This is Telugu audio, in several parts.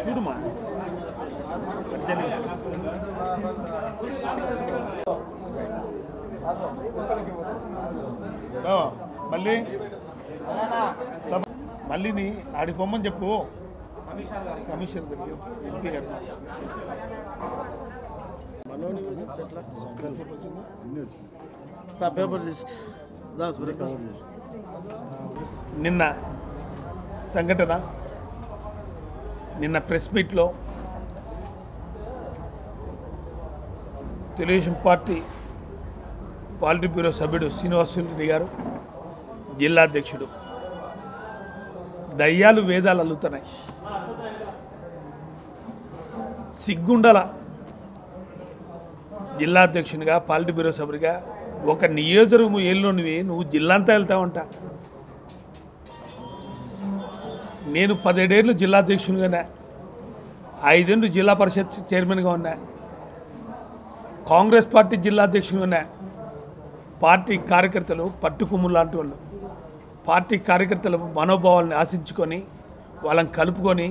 చూడుమా మళ్ళీ మళ్ళీ ఆడికి పొమ్మని చెప్పు కమిషనర్ దగ్గర ఎంపీ గారు నిన్న సంఘటన నిన్న ప్రెస్ మీట్లో తెలుగుదేశం పార్టీ పాలిట్ బ్యూరో సభ్యుడు శ్రీనివాసరెడ్డి గారు జిల్లా అధ్యక్షుడు దయ్యాలు వేదాలు అల్లుతున్నాయి. సిగ్గుండల జిల్లా అధ్యక్షునిగా పాలిట్ బ్యూరో సభ్యుడిగా ఒక నియోజకవర్గం ఏళ్ళలోనివి నువ్వు జిల్లా అంతా వెళ్తావంట. నేను 17 ఏళ్ళు జిల్లా అధ్యక్షునిగానే, 5 ఏళ్ళు జిల్లా పరిషత్ చైర్మన్గా ఉన్నా, కాంగ్రెస్ పార్టీ జిల్లా అధ్యక్షునిగా. పార్టీ కార్యకర్తలు పట్టుకుమ్ము లాంటి వాళ్ళు పార్టీ కార్యకర్తల మనోభావాలను ఆశించుకొని వాళ్ళని కలుపుకొని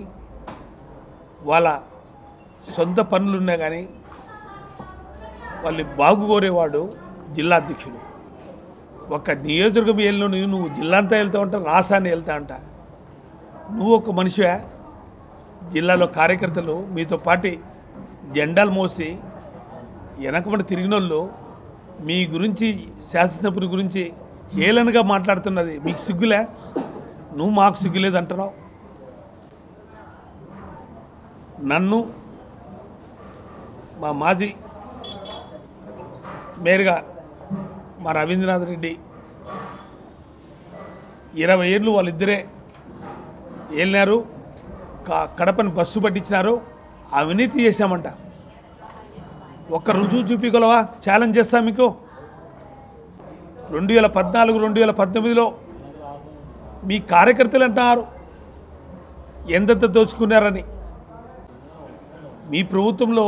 వాళ్ళ సొంత పనులున్నా కానీ వాళ్ళు బాగుకోరేవాడు జిల్లా అధ్యక్షుడు. ఒక నియోజకవర్గం ఏళ్ళలో నువ్వు జిల్లా అంతా వెళ్తా ఉంటా, రాష్ట్రాన్ని వెళ్తా ఉంటా. నువ్వు ఒక మనిషివే. జిల్లాలో కార్యకర్తలు మీతో పాటి జెండాలు మోసి వెనకబడి తిరిగినోళ్ళు మీ గురించి శాసనసభ్యుని గురించి హేళనగా మాట్లాడుతున్నది మీకు సిగ్గులే? నువ్వు మాకు సిగ్గులేదు అంటున్నావు. నన్ను మా మాజీ మేయర్గా మా రవీంద్రనాథ్ రెడ్డి 20 ఏళ్ళు వాళ్ళిద్దరే వెళ్ళినారు, కడపని బస్సు పట్టించినారు, అవినీతి చేశామంట. ఒక్క రుజువు చూపించగలవా? ఛాలెంజ్ చేస్తా మీకు. 2014, 2019లో మీ కార్యకర్తలు అంటున్నారు ఎంతెంత దోచుకున్నారని. మీ ప్రభుత్వంలో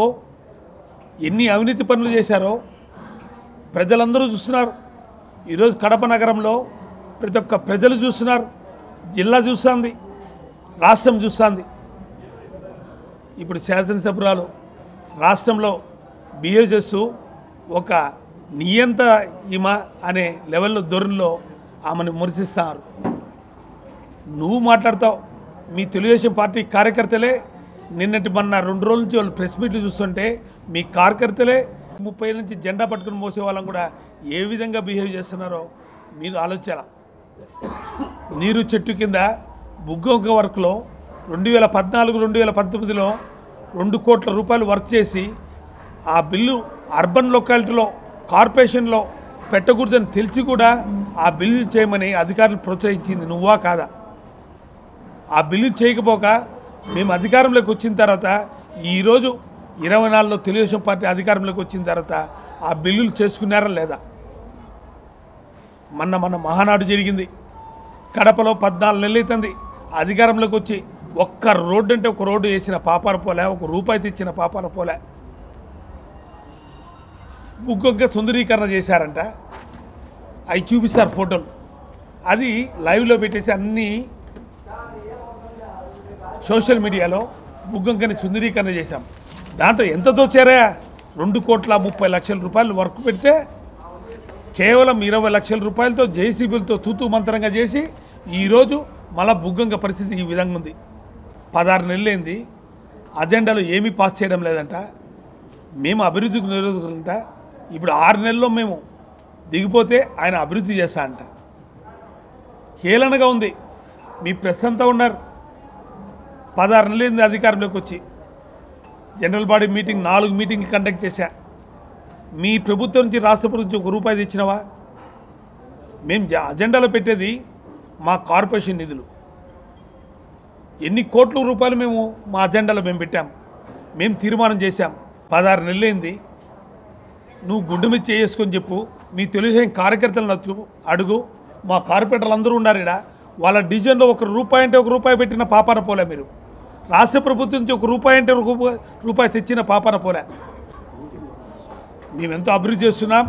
ఎన్ని అవినీతి పనులు చేశారో ప్రజలందరూ చూస్తున్నారు. ఈరోజు కడప నగరంలో ప్రతి ఒక్క ప్రజలు చూస్తున్నారు, జిల్లా చూస్తుంది, రాష్ట్రం చూస్తుంది. ఇప్పుడు శాసనసభ్యురాలు రాష్ట్రంలో బిహేవ్ చేస్తూ ఒక నియంత ఈమ అనే లెవెల్లో ధోరణిలో ఆమెను విమర్శిస్తున్నారు. నువ్వు మాట్లాడతావు. మీ తెలుగుదేశం పార్టీ కార్యకర్తలే నిన్నటి మొన్న 2 రోజుల నుంచి వాళ్ళు ప్రెస్ మీట్లు చూస్తుంటే మీ కార్యకర్తలే 30 ఏళ్ళ నుంచి జెండా పట్టుకుని మోసే వాళ్ళని కూడా ఏ విధంగా బిహేవ్ చేస్తున్నారో మీరు ఆలోచించాల. నీరు చెట్టు కింద బుగ్గొంక వర్క్లో 2014, 2019లో 2 కోట్ల రూపాయలు వర్క్ చేసి ఆ బిల్లు అర్బన్ లొకాలిటీలో కార్పొరేషన్లో పెట్టకూడదని తెలిసి కూడా ఆ బిల్లు చేయమని అధికారులు ప్రోత్సహించింది నువ్వా కాదా? ఆ బిల్లు చేయకపోక మేము అధికారంలోకి వచ్చిన తర్వాత ఈరోజు 24లో తెలుగుదేశం పార్టీ అధికారంలోకి వచ్చిన తర్వాత ఆ బిల్లులు చేసుకున్నారా లేదా? మన మహానాడు జరిగింది కడపలో 14 నెలలు అవుతుంది అధికారంలోకి వచ్చి. ఒక్క రోడ్డు అంటే ఒక రోడ్డు వేసిన పాపాన పోలే, ఒక రూపాయి తెచ్చిన పాపాన పోలే. బుగ్గొంక సుందరీకరణ చేశారంట, అవి చూపిస్తారు ఫోటోలు. అది లైవ్లో పెట్టేసి అన్నీ సోషల్ మీడియాలో బుగ్గొంకని సుందరీకరణ చేశాం. దాంట్లో ఎంత దోచారా? 2,30,00,000 రూపాయలు వర్క్ పెడితే కేవలం 20 లక్షల రూపాయలతో జేసీబీలతో తూతూ మంత్రంగా చేసి ఈరోజు మళ్ళా బుగ్గొంక పరిస్థితి ఈ విధంగా ఉంది. 16 నెలలైంది, అజెండాలో ఏమీ పాస్ చేయడం లేదంట. మేము అభివృద్ధికి నిరోధకులంట. ఇప్పుడు 6 నెలల్లో మేము దిగిపోతే ఆయన అభివృద్ధి చేస్తా అంట. హేళనగా ఉంది. మీ ప్రెస్ అంతా ఉన్నారు. 16 నెలలైంది అధికారంలోకి వచ్చి. జనరల్ బాడీ మీటింగ్ 4 మీటింగ్లు కండక్ట్ చేశా. మీ ప్రభుత్వం నుంచి రాష్ట్ర ప్రభుత్వం నుంచి 1 రూపాయి తెచ్చినవా? మేము అజెండాలో పెట్టేది మా కార్పొరేషన్ నిధులు. ఎన్ని కోట్ల రూపాయలు మేము మా అజెండాలో మేము పెట్టాం, మేము తీర్మానం చేశాం. 16 నెలలైంది. నువ్వు గుండె మీద చేసుకొని చెప్పు. మీ తెలుగుదేశం కార్యకర్తలను అడుగు. మా కార్పొరేటర్లు అందరూ ఉన్నారు ఇక్కడ. వాళ్ళ డివిజన్లో 1 రూపాయి అంటే 1 రూపాయి పెట్టిన పాపాన పోలే. మీరు రాష్ట్ర ప్రభుత్వం నుంచి 1 రూపాయి అంటే 1 రూపాయి తెచ్చిన పాపాన పోలే. మేమెంతో అభివృద్ధి చేస్తున్నాం.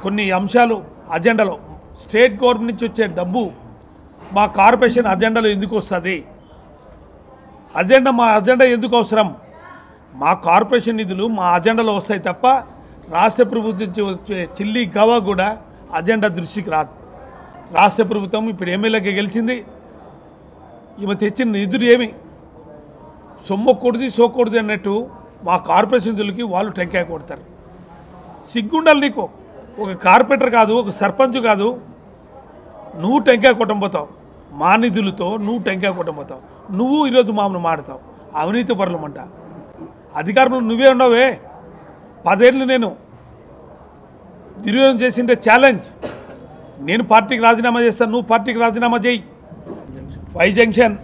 కొన్ని అంశాలు అజెండాలో స్టేట్ గవర్నమెంట్ నుంచి వచ్చే డబ్బు మా కార్పొరేషన్ అజెండాలో ఎందుకు వస్తుంది? మా అజెండా ఎందుకు అవసరం? మా కార్పొరేషన్ నిధులు మా అజెండాలో వస్తాయి తప్ప రాష్ట్ర ప్రభుత్వం నుంచి వచ్చే చిల్లి గవా కూడా అజెండా దృష్టికి రాదు. రాష్ట్ర ప్రభుత్వం ఇప్పుడు ఎమ్మెల్యేగా గెలిచింది, ఈమె తెచ్చిన నిధులు ఏమి సొమ్మకూడదు సోకూడదు అన్నట్టు మా కార్పొరేషన్ నిధులకి వాళ్ళు టెంకాయ కొడతారు. సిగ్గుండాలి నీకు. ఒక కార్పొరేటర్ కాదు, ఒక సర్పంచ్ కాదు, నువ్వు టెంకాయ కొట్టబోతావు. మా నిధులతో నువ్వు టెంకాయ కొట్టబోతావు. నువ్వు ఈరోజు మామూలు మాడతావు. అవినీతి పరులమంట. అధికారంలో నువ్వే ఉన్నావే. 10 ఏళ్ళు నేను దుర్యోగం చేసిండే ఛాలెంజ్. నేను పార్టీకి రాజీనామా చేస్తాను, నువ్వు పార్టీకి రాజీనామా చేయి. Y junction,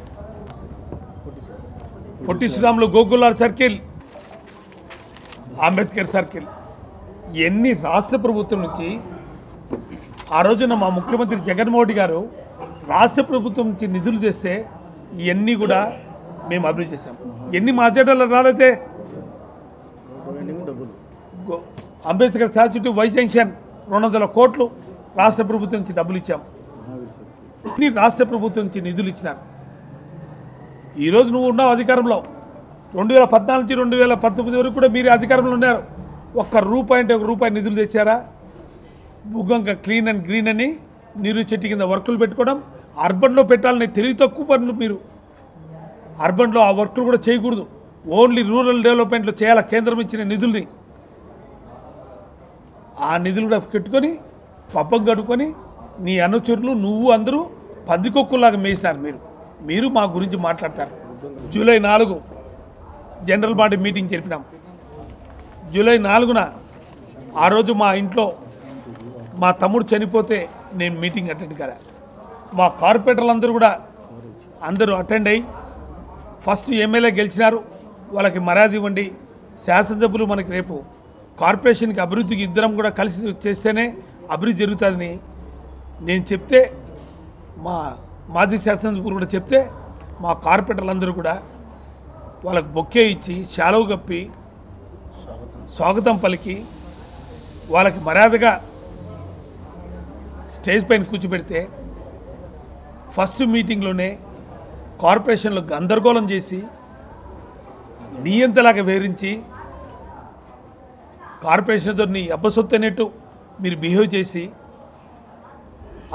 Potti Sriramulu గోకులార్ circle, Ambedkar circle, ఎన్ని రాష్ట్ర ప్రభుత్వం నుంచి ఆ రోజున మా ముఖ్యమంత్రి జగన్మోహన్ రెడ్డి గారు రాష్ట్ర ప్రభుత్వం నుంచి నిధులు తెస్తే ఇవన్నీ కూడా మేము అభివృద్ధి చేశాం. ఎన్ని మా అజెండాలో రాలేదే. అంబేద్కర్ స్టాచ్యూ, వై జంక్షన్ 200 కోట్లు రాష్ట్ర ప్రభుత్వం నుంచి డబ్బులు ఇచ్చాం. ఇన్ని రాష్ట్ర ప్రభుత్వం నుంచి నిధులు ఇచ్చినారు. ఈరోజు నువ్వు ఉన్నావు అధికారంలో. 2014 నుంచి 2019 వరకు కూడా మీరు అధికారంలో ఉన్నారు. ₹1 అంటే ₹1 నిధులు తెచ్చారా? భూగంగా క్లీన్ అండ్ గ్రీన్ అని నీరు చెట్టు కింద వర్కులు పెట్టుకోవడం, అర్బన్లో పెట్టాలని తెలివి తక్కువ పనులు మీరు. అర్బన్లో ఆ వర్కులు కూడా చేయకూడదు, ఓన్లీ రూరల్ డెవలప్మెంట్లో చేయాలి కేంద్రం ఇచ్చిన నిధుల్ని. ఆ నిధులు కూడా పెట్టుకొని పప్పం కట్టుకొని నీ అనుచరులు నువ్వు అందరూ పందికొక్కులాగా మేసినారు. మీరు మా గురించి మాట్లాడతారు. జూలై 4 జనరల్ బాడీ మీటింగ్ జరిపినాం. జూలై 4న ఆ రోజు మా ఇంట్లో మా తమ్ముడు చనిపోతే నేను మీటింగ్ అటెండ్ కదా. మా కార్పొరేటర్లు అందరూ అటెండ్ అయ్యి ఫస్ట్ ఎమ్మెల్యే గెలిచినారు, వాళ్ళకి మర్యాద ఇవ్వండి. శాసనసభ్యులు మనకి రేపు కార్పొరేషన్కి అభివృద్ధికి ఇద్దరం కూడా కలిసి చేస్తేనే అభివృద్ధి జరుగుతుందని నేను చెప్తే, మా మాజీ శాసనసభ్యులు కూడా చెప్తే, మా కార్పొరేటర్లందరూ కూడా వాళ్ళకి బొక్కే ఇచ్చి శాలువ కప్పి స్వాగతం పలికి వాళ్ళకి మర్యాదగా స్టేజ్ పైన కూర్చోబెడితే ఫస్ట్ మీటింగ్లోనే కార్పొరేషన్లో గందరగోళం చేసి నియంతలాగా వేరించి కార్పొరేషన్తో నీ అబ్బసొత్తు అనేట్టు మీరు బిహేవ్ చేసి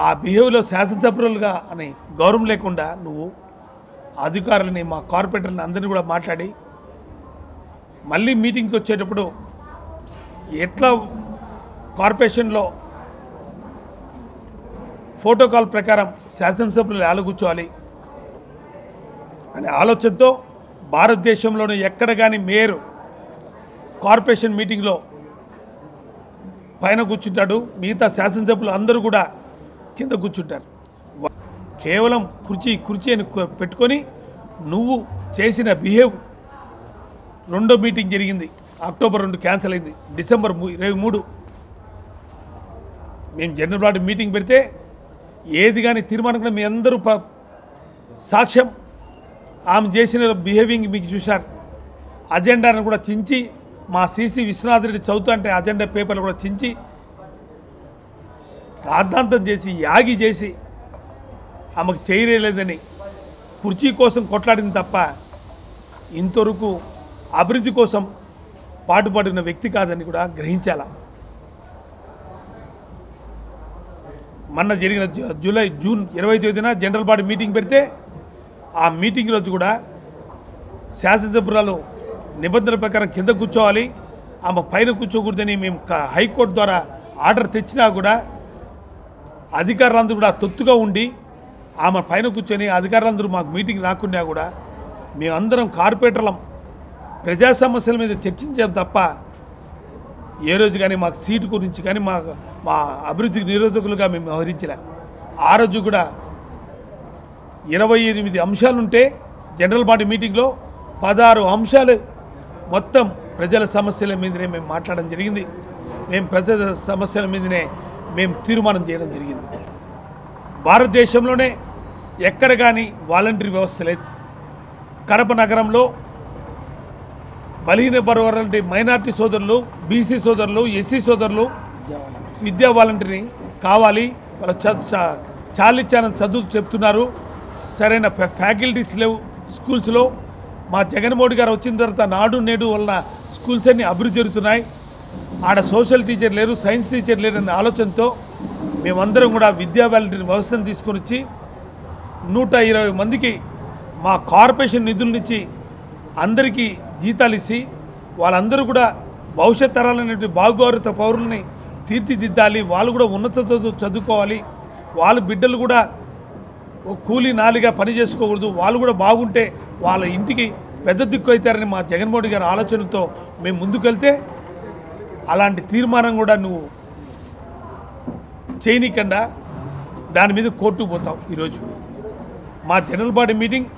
ఆ బిహేవ్లో శాసనసభ్యులుగా అని గౌరవం లేకుండా నువ్వు అధికారులని మా కార్పొరేటర్ని అందరినీ కూడా మాట్లాడి మళ్ళీ మీటింగ్కి వచ్చేటప్పుడు ఎట్లా కార్పొరేషన్లో ప్రోటోకాల్ ప్రకారం శాసనసభ్యులు ఎలా కూర్చోవాలి అనే ఆలోచనతో భారతదేశంలోనే ఎక్కడ కానీ మేయర్ కార్పొరేషన్ మీటింగ్లో పైన కూర్చుంటాడు, మిగతా శాసనసభ్యులు అందరూ కూడా కింద కూర్చుంటారు. కేవలం కుర్చీ అని పెట్టుకొని నువ్వు చేసిన బిహేవ్. 2వ మీటింగ్ జరిగింది, అక్టోబర్ 2 క్యాన్సిల్ అయింది. డిసెంబర్ 23 మేము జనరల్ బాడీ మీటింగ్ పెడితే ఏది కానీ తీర్మానం కూడా మీ అందరూ సాక్ష్యం. ఆమె చేసిన బిహేవింగ్ మీకు చూశారు. అజెండాను కూడా చించి మా సిసి విశ్వనాథ్ రెడ్డి చదువుతా అంటే అజెండా పేపర్లు కూడా చించి రాద్ధాంతం చేసి యాగి చేసి ఆమెకు చేయలేదని కుర్చీ కోసం కొట్లాడింది తప్ప ఇంతవరకు అభివృద్ధి కోసం పాటుపడిన వ్యక్తి కాదని కూడా గ్రహించాల. మొన్న జరిగిన జూన్ 20వ తేదీన జనరల్ బాడీ మీటింగ్ పెడితే ఆ మీటింగ్ రోజు కూడా శాసనసభ్యురాలు నిబంధనల ప్రకారం కింద కూర్చోవాలి, ఆమె పైన కూర్చోకూడదని మేము హైకోర్టు ద్వారా ఆర్డర్ తెచ్చినా కూడా అధికారులందరూ కూడా తొత్తుగా ఉండి ఆమె పైన కూర్చొని అధికారులందరూ మాకు మీటింగ్ రాకుండా కూడా మేమందరం కార్పొరేటర్లం ప్రజా సమస్యల మీద చర్చించాం తప్ప ఏ రోజు కానీ మాకు సీటు గురించి కానీ మా అభివృద్ధికి నిరోధకులుగా మేము వ్యవహరించలే. ఆ రోజు కూడా 28 అంశాలుంటే జనరల్ బాడీ మీటింగ్లో 16 అంశాలు మొత్తం ప్రజల సమస్యల మీదనే మేము మాట్లాడడం జరిగింది. మేము ప్రజల సమస్యల మీదనే మేము తీర్మానం చేయడం జరిగింది. భారతదేశంలోనే ఎక్కడ కానీ వాలంటరీ వ్యవస్థ లేదు. కడప నగరంలో బలహీన వర్గాల మైనార్టీ సోదరులు, బీసీ సోదరులు, ఎస్సీ సోదరులు విద్యా వాలంటరీ కావాలి, వాళ్ళ చాలిచ్చానని చదువు చెప్తున్నారు, సరైన ఫ్యాకల్టీస్ లేవు స్కూల్స్లో, మా జగన్మోహన్ గారు వచ్చిన తర్వాత నాడు నేడు వలన స్కూల్స్ అన్నీ అభివృద్ధి జరుగుతున్నాయి. ఆడ సోషల్ టీచర్ లేరు, సైన్స్ టీచర్ లేరు అనే ఆలోచనతో మేమందరం కూడా విద్యా వాలంటీర్ వ్యవస్థను తీసుకొని వచ్చి 120 మందికి మా కార్పొరేషన్ నిధుల నుంచి అందరికీ జీతాలు ఇచ్చి వాళ్ళందరూ కూడా భవిష్యత్ తరాలనేటువంటి బాగుభారత పౌరుల్ని తీర్చిదిద్దాలి. వాళ్ళు కూడా ఉన్నత చదువుకోవాలి. వాళ్ళ బిడ్డలు కూడా కూలీ నాలిగా పని చేసుకోకూడదు. వాళ్ళు కూడా బాగుంటే వాళ్ళ ఇంటికి పెద్ద దిక్కు అవుతారని మా జగన్మోహన్ గారి ఆలోచనతో మేము ముందుకెళ్తే అలాంటి తీర్మానం కూడా నువ్వు చేయనీకుండా దాని మీద కోర్టుకు పోతావు. ఈరోజు మా జనరల్ బాడీ మీటింగ్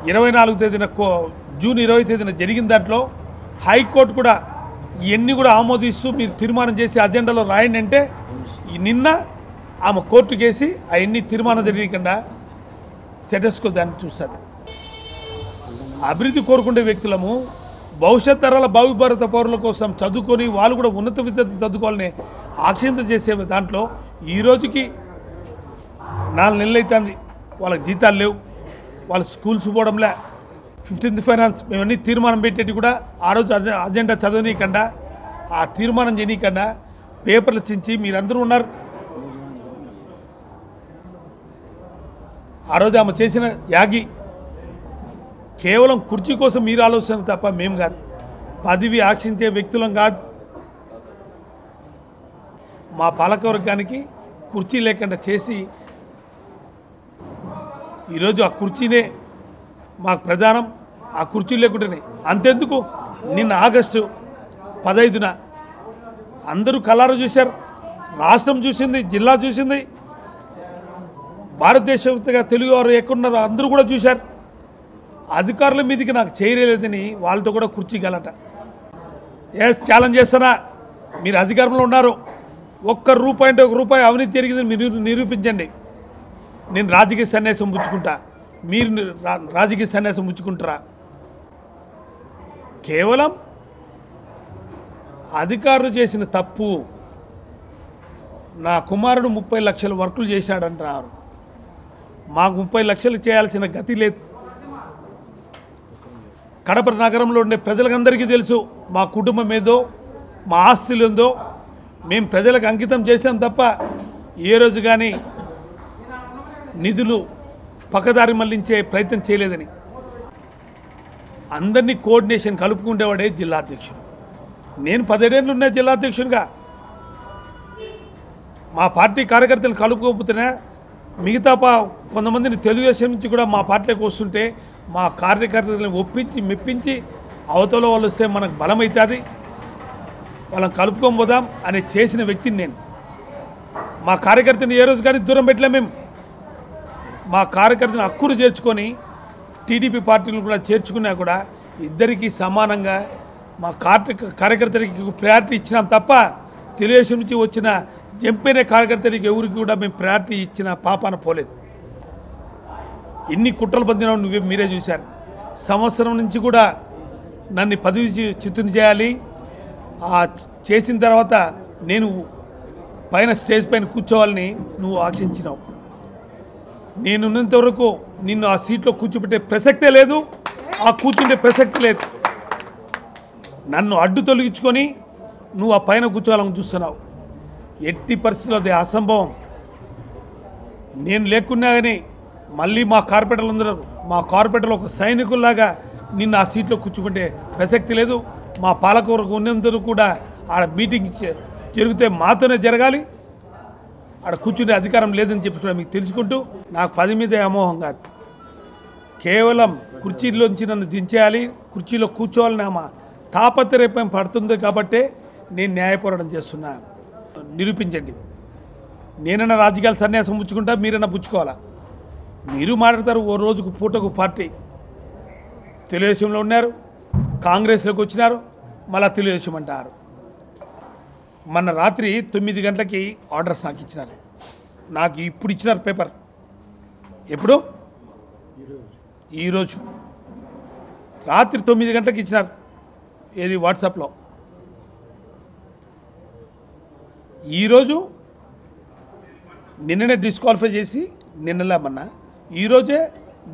24 తేదీన జూన్ 20 తేదీన జరిగిన దాంట్లో హైకోర్టు కూడా ఇవన్నీ కూడా ఆమోదిస్తూ మీరు తీర్మానం చేసి అజెండాలో రాయండి అంటే నిన్న ఆమె కోర్టుకు వేసి అవన్నీ తీర్మానం జరిగకుండా స్టేటస్కో దాన్ని చూస్తుంది. అభివృద్ధి కోరుకునే వ్యక్తులము భవిష్యత్ తరాల భావిభారత పౌరుల కోసం చదువుకొని వాళ్ళు కూడా ఉన్నత విద్య చదువుకోవాలని ఆక్షింత చేసే దాంట్లో ఈ రోజుకి 4 నెలలు అవుతుంది. వాళ్ళకి జీతాలు లేవు, వాళ్ళ స్కూల్స్ పోవడంలే. 15th ఫైనాన్స్ మేమన్నీ తీర్మానం పెట్టేటి కూడా ఆ రోజు అజెండా చదవనీయకుండా ఆ తీర్మానం చేయనీయకుండా పేపర్లు చించి మీరందరూ ఉన్నారు. ఆ రోజు ఆమె చేసిన యాగి కేవలం కుర్చీ కోసం మీరు ఆలోచన తప్ప మేము కాదు. పదవి ఆశించే వ్యక్తులం కాదు. మా పాలకవర్గానికి కుర్చీ లేకుండా చేసి ఈరోజు ఆ కుర్చీనే మాకు ప్రధానం. ఆ కుర్చీ లేకుండానే అంతెందుకు నిన్న ఆగస్టు 15న అందరూ కలారా చూశారు. రాష్ట్రం చూసింది, జిల్లా చూసింది, భారతదేశంగా తెలుగు వారు ఎక్కడున్నారో అందరూ కూడా చూశారు. అధికారుల మీదకి నాకు చేయలేదని వాళ్ళతో కూడా కుర్చీ గలట. ఛాలెంజ్ చేస్తానా, మీరు అధికారంలో ఉన్నారు, ఒక్క రూపాయి అవినీతి జరిగిందని మీరు నిరూపించండి. నేను రాజకీయ సన్యాసం పుచ్చుకుంటా, మీరు రాజకీయ సన్యాసం పుచ్చుకుంటారా? కేవలం అధికారులు చేసిన తప్పు. నా కుమారుడు 30 లక్షల వర్కులు చేశాడంటున్నారు. మాకు 30 లక్షలు చేయాల్సిన గతి లేదు. కడప నగరంలో ఉండే ప్రజలందరికీ తెలుసు మా కుటుంబం ఏదో, మా ఆస్తులు ఏందో. మేము ప్రజలకు అంకితం చేసాం తప్ప ఏ రోజు కానీ నిధులు పక్కదారి మళ్లించే ప్రయత్నం చేయలేదని. అందరినీ కోఆర్డినేషన్ కలుపుకుంటేవాడే జిల్లా అధ్యక్షుడు. నేను 17 ఏళ్ళు ఉన్న జిల్లా అధ్యక్షునిగా మా పార్టీ కార్యకర్తలను కలుపుకోకపోతేనే మిగతా కొంతమందిని తెలుగుదేశం నుంచి కూడా మా పార్టీలోకి వస్తుంటే మా కార్యకర్తలను ఒప్పించి మెప్పించి అవతల వాళ్ళు వస్తే మనకు బలం అవుతుంది, వాళ్ళని కలుపుకోబోదాం అని చేసిన వ్యక్తిని నేను. మా కార్యకర్తని ఏ రోజు కానీ దూరం పెట్టలే. మేము మా కార్యకర్తను హక్కును చేర్చుకొని టీడీపీ పార్టీలను కూడా చేర్చుకున్నా కూడా ఇద్దరికీ సమానంగా మా కార్యకర్తలకి ప్రయారిటీ ఇచ్చినాం తప్ప తెలుగుదేశం నుంచి వచ్చిన జంపైన కార్యకర్తలకి ఎవరికి కూడా మేము ప్రయారిటీ ఇచ్చిన పాపాన పోలేదు. ఎన్ని కుట్రలు పొందినావు మీరే చూశారు. సంవత్సరం నుంచి కూడా నన్ను పదవి చ్యుతం చేయాలి, చేసిన తర్వాత నేను పైన స్టేజ్ పైన కూర్చోవాలని నువ్వు ఆశించినావు. నేనున్నంత వరకు నిన్ను ఆ సీట్లో కూర్చోబెట్టే ప్రసక్తే లేదు, ఆ కూర్చుంటే ప్రసక్తి లేదు. నన్ను అడ్డు తొలగించుకొని నువ్వు ఆ పైన కూర్చోవాలని చూస్తున్నావు. ఎట్టి పరిస్థితుల్లో అది అసంభవం. నేను లేకున్నా కానీ మళ్ళీ మా కార్పొరేటర్లందరూ మా కార్పొరేటర్లో ఒక సైనికుల్లాగా నిన్ను ఆ సీట్లో కూర్చుకుంటే ప్రసక్తి లేదు. మా పాలకవర్గం ఉన్నందరూ కూడా ఆడ మీటింగ్ జరిగితే మాతోనే జరగాలి, ఆడ కూర్చునే అధికారం లేదని చెప్పి మీకు తెలుసుకుంటూ నాకు 10 మీద అమోహం కాదు. కేవలం కుర్చీలోంచి నన్ను దించేయాలి, కుర్చీలో కూర్చోవాలని ఆమె తాపత్రయం పడుతుంది కాబట్టే నేను న్యాయ పోరాటం చేస్తున్నా. నిరూపించండి. నేనన్నా రాజకీయాలు సన్యాసం పుచ్చుకుంటా, మీరన్నా పుచ్చుకోవాలా? మీరు మాట్లాడతారు ఓ రోజుకు పూటకు పార్టీ. తెలుగుదేశంలో ఉన్నారు, కాంగ్రెస్లోకి వచ్చినారు, మళ్ళా తెలుగుదేశం అంటారు. మొన్న రాత్రి 9 గంటలకి ఆర్డర్స్ నాకు ఇచ్చినారు. నాకు ఇప్పుడు ఇచ్చినారు పేపర్. ఎప్పుడు? ఈరోజు రాత్రి 9 గంటలకు ఇచ్చినారు. ఏది వాట్సాప్లో. ఈరోజు నిన్ననే డిస్క్వాలిఫై చేసి నిన్నలేమన్నా ఈరోజే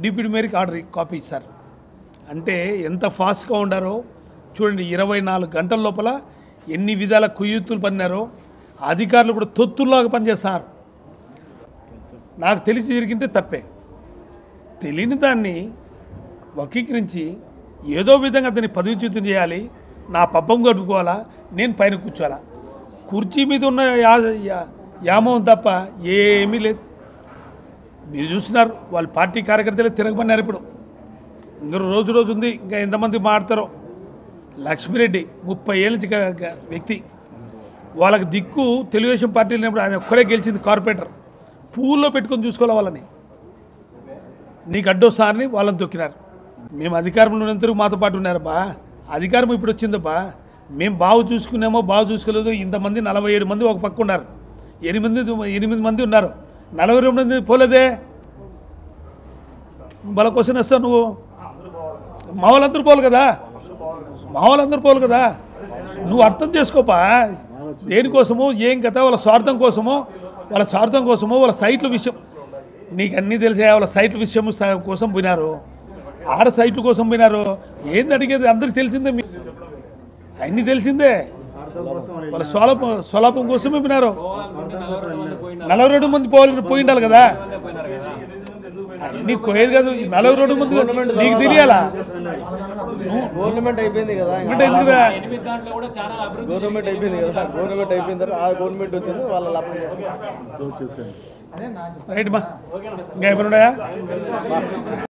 డిప్యూటీ మేయర్కి ఆర్డర్ కాపీ ఇచ్చారు. అంటే ఎంత ఫాస్ట్గా ఉండారో చూడండి. 24 గంటల లోపల ఎన్ని విధాల కుయుత్తులు పన్నారో. అధికారులు కూడా తొత్తుల్లాగా పనిచేస్తారు. నాకు తెలిసి జరిగింటే తప్పే, తెలియని దాన్ని వక్రీకరించి ఏదో విధంగా అతన్ని పదవిచ్యుతం చేయాలి, నా పబ్బం గడుపుకోవాలా, నేను పైన కూర్చోవాలా. కుర్చీ మీద ఉన్న యామం తప్ప ఏమీ లేదు. మీరు చూస్తున్నారు, వాళ్ళ పార్టీ కార్యకర్తలే తిరగమన్నారు. ఇప్పుడు ఇంకా రోజు ఉంది, ఇంకా ఎంతమంది మాడతారో. లక్ష్మిరెడ్డి 30 ఏళ్ళ నుంచి వ్యక్తి, వాళ్ళకి దిక్కు తెలుగుదేశం పార్టీ లేనప్పుడు ఆయన ఒక్కడే గెలిచింది కార్పొరేటర్. పూల్లో పెట్టుకొని చూసుకోవాలి వాళ్ళని. నీకు అడ్డొస్తారని వాళ్ళని తొక్కినారు. మేము అధికారంలో ఉన్నంతరకు మాతో పాటు ఉన్నారబ్బా. అధికారం ఇప్పుడు వచ్చిందబ్బా. మేము బాగు చూసుకున్నామో బాగు చూసుకోలేదు. ఇంతమంది 47 మంది ఒక పక్క ఉన్నారు, 8 మంది ఉన్నారు, 42 మంది పోలేదే. వాళ్ళ క్వశ్చన్ వస్తావు నువ్వు. మా వాళ్ళందరూ పోలు కదా, నువ్వు అర్థం చేసుకోపా. దేనికోసమో ఏం కదా, వాళ్ళ స్వార్థం కోసమో వాళ్ళ సైట్ల విషయం నీకు అన్నీ తెలిసే. వాళ్ళ సైట్ల విషయం కోసం పోయినారు, ఆడ సైట్ల కోసం పోయినారు. ఏంది అడిగేది అందరికి తెలిసిందే, అన్నీ తెలిసిందే. వాళ్ళ స్వలాపం కోసమే పోయినారు. 42 మంది పోయి ఉండాలి కదా. అన్నీ కోయేది కాదు. 42 మంది నీకు తెలియాలా? గవర్నమెంట్ అయిపోయింది కదా, గవర్నమెంట్ అయిపోయింది కదా, గవర్నమెంట్ అయిపోయిన తర్వాత ఆ గవర్నమెంట్ వచ్చింది వాళ్ళ లాభం రైట్ మా ఇంకా ఏమైనా ఉన్నాయా?